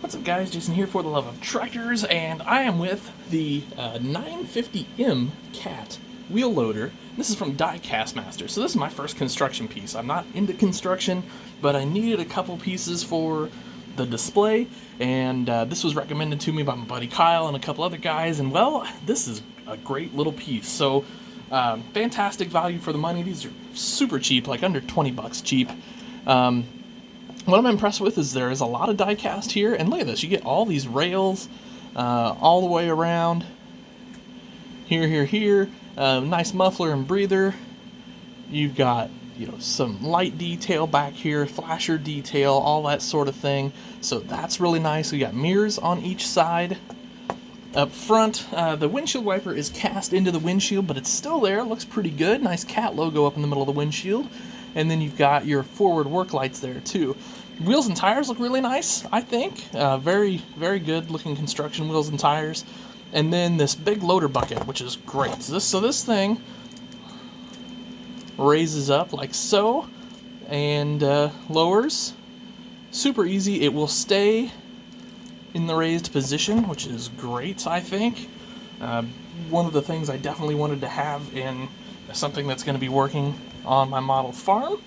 What's up guys, Jason here for the Love of Tractors, and I am with the 950M Cat wheel loader. This is from Diecast Masters, so this is my first construction piece. I'm not into construction, but I needed a couple pieces for the display, and this was recommended to me by my buddy Kyle and a couple other guys, and well, this is a great little piece. So fantastic value for the money. These are super cheap, like under 20 bucks cheap. What I'm impressed with is there is a lot of die cast here, and look at this, you get all these rails all the way around, here, nice muffler and breather. You've got, you know, some light detail back here, flasher detail, all that sort of thing, so that's really nice. We got mirrors on each side. Up front, the windshield wiper is cast into the windshield, but it's still there, it looks pretty good. Nice cat logo up in the middle of the windshield. And then you've got your forward work lights there too. Wheels and tires look really nice, I think. Very, very good looking construction wheels and tires. And then this big loader bucket, which is great. So this thing raises up like so and lowers. Super easy. It will stay in the raised position, which is great, I think. One of the things I definitely wanted to have in something that's going to be working on my model farm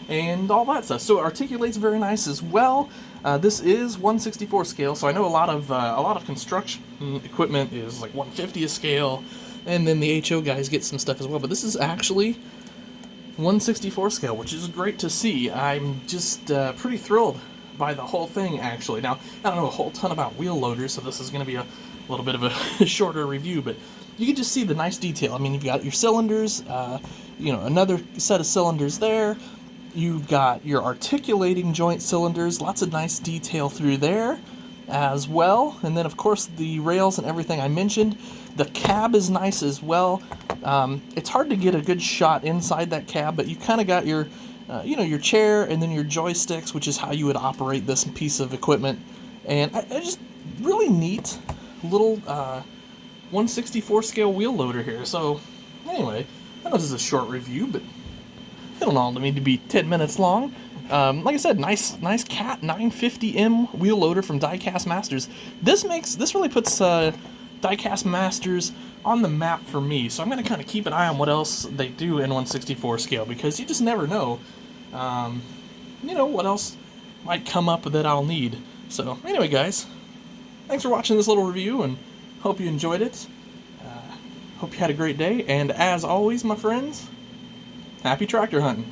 and all that stuff. So it articulates very nice as well. This is 1/64 scale, so I know a lot of construction equipment is like 1/50 scale, and then the HO guys get some stuff as well. But this is actually 1/64 scale, which is great to see. I'm just pretty thrilled by the whole thing, actually. Now, I don't know a whole ton about wheel loaders, so this is going to be a little bit of a shorter review, but you can just see the nice detail. I mean, you've got your cylinders, you know, another set of cylinders there. You've got your articulating joint cylinders, lots of nice detail through there as well. And then, of course, the rails and everything I mentioned. The cab is nice as well. It's hard to get a good shot inside that cab, but you kind of got your, you know, your chair and then your joysticks, which is how you would operate this piece of equipment. And I just really neat little 1/64 scale wheel loader here. So anyway, I know this is a short review, but it don't all need to be 10 minutes long. Like I said, nice Cat 950M wheel loader from Diecast Masters. This really puts Diecast Masters on the map for me. So I'm going to kind of keep an eye on what else they do in 1/64 scale, because you just never know, you know, what else might come up that I'll need. So anyway, guys, thanks for watching this little review, and hope you enjoyed it. Hope you had a great day, and as always, my friends, happy tractor hunting.